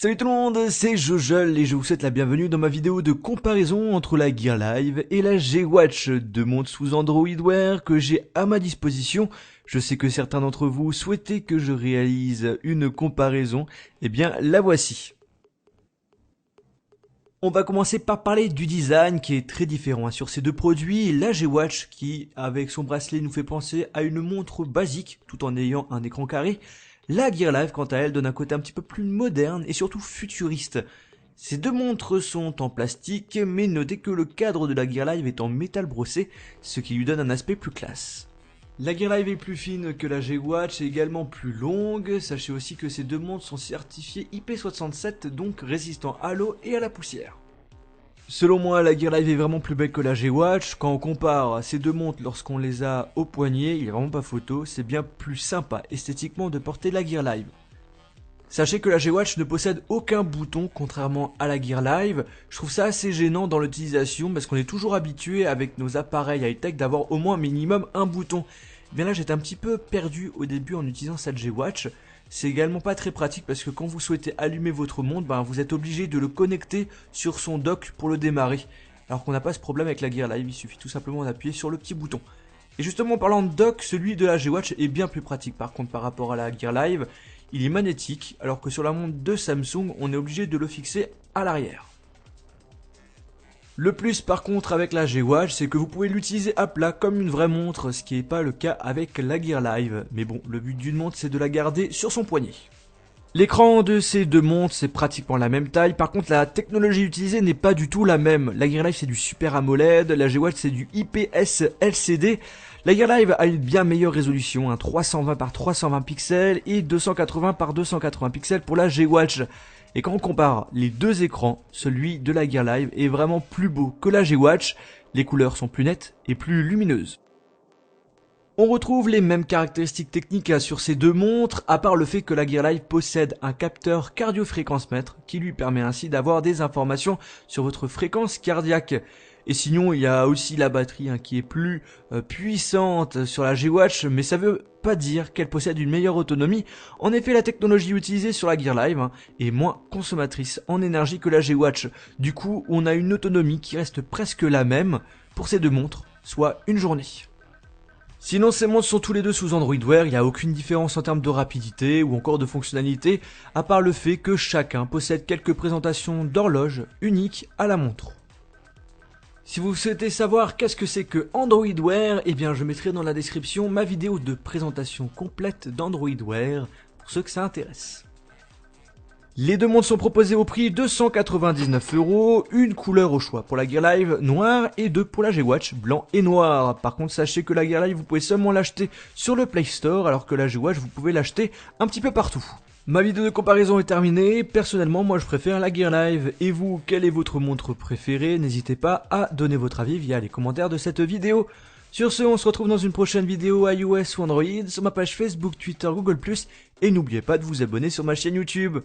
Salut tout le monde, c'est Jojol et je vous souhaite la bienvenue dans ma vidéo de comparaison entre la Gear Live et la G-Watch, deux montres sous Android Wear que j'ai à ma disposition. Je sais que certains d'entre vous souhaitaient que je réalise une comparaison, et bien la voici. On va commencer par parler du design qui est très différent sur ces deux produits. La G-Watch qui, avec son bracelet, nous fait penser à une montre basique tout en ayant un écran carré. La Gear Live, quant à elle, donne un côté un petit peu plus moderne et surtout futuriste. Ces deux montres sont en plastique, mais notez que le cadre de la Gear Live est en métal brossé, ce qui lui donne un aspect plus classe. La Gear Live est plus fine que la G-Watch et également plus longue. Sachez aussi que ces deux montres sont certifiées IP67, donc résistants à l'eau et à la poussière. Selon moi, la Gear Live est vraiment plus belle que la G-Watch. Quand on compare ces deux montres lorsqu'on les a au poignet, il n'y a vraiment pas photo, c'est bien plus sympa esthétiquement de porter la Gear Live. Sachez que la G-Watch ne possède aucun bouton contrairement à la Gear Live. Je trouve ça assez gênant dans l'utilisation parce qu'on est toujours habitué avec nos appareils high-tech d'avoir au moins minimum un bouton. Et bien là j'étais un petit peu perdu au début en utilisant cette G-Watch. C'est également pas très pratique parce que quand vous souhaitez allumer votre montre, vous êtes obligé de le connecter sur son dock pour le démarrer. Alors qu'on n'a pas ce problème avec la Gear Live, il suffit tout simplement d'appuyer sur le petit bouton. Et justement en parlant de dock, celui de la G-Watch est bien plus pratique par contre par rapport à la Gear Live. Il est magnétique alors que sur la montre de Samsung, on est obligé de le fixer à l'arrière. Le plus par contre avec la G-Watch, c'est que vous pouvez l'utiliser à plat comme une vraie montre, ce qui n'est pas le cas avec la Gear Live. Mais bon, le but d'une montre c'est de la garder sur son poignet. L'écran de ces deux montres c'est pratiquement la même taille, par contre la technologie utilisée n'est pas du tout la même. La Gear Live c'est du Super AMOLED, la G-Watch c'est du IPS LCD. La Gear Live a une bien meilleure résolution, 320 par 320 pixels et 280 par 280 pixels pour la G-Watch. Et quand on compare les deux écrans, celui de la Gear Live est vraiment plus beau que la G-Watch, les couleurs sont plus nettes et plus lumineuses. On retrouve les mêmes caractéristiques techniques sur ces deux montres, à part le fait que la Gear Live possède un capteur cardio-fréquence-mètre qui lui permet ainsi d'avoir des informations sur votre fréquence cardiaque. Et sinon, il y a aussi la batterie qui est plus puissante sur la G-Watch, mais ça veut pas dire qu'elle possède une meilleure autonomie. En effet, la technologie utilisée sur la Gear Live est moins consommatrice en énergie que la G-Watch. Du coup, on a une autonomie qui reste presque la même pour ces deux montres, soit une journée. Sinon, ces montres sont tous les deux sous Android Wear, il n'y a aucune différence en termes de rapidité ou encore de fonctionnalité, à part le fait que chacun possède quelques présentations d'horloge uniques à la montre. Si vous souhaitez savoir qu'est-ce que c'est que Android Wear, eh bien je mettrai dans la description ma vidéo de présentation complète d'Android Wear pour ceux que ça intéresse. Les deux montres sont proposées au prix de 199 €, une couleur au choix pour la Gear Live noire et deux pour la G-Watch blanc et noir. Par contre sachez que la Gear Live vous pouvez seulement l'acheter sur le Play Store alors que la G-Watch vous pouvez l'acheter un petit peu partout. Ma vidéo de comparaison est terminée, personnellement moi je préfère la Gear Live, et vous, quelle est votre montre préférée? N'hésitez pas à donner votre avis via les commentaires de cette vidéo. Sur ce, on se retrouve dans une prochaine vidéo iOS ou Android, sur ma page Facebook, Twitter, Google+, et n'oubliez pas de vous abonner sur ma chaîne YouTube.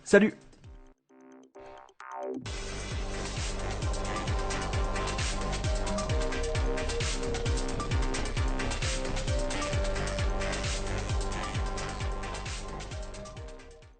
Salut!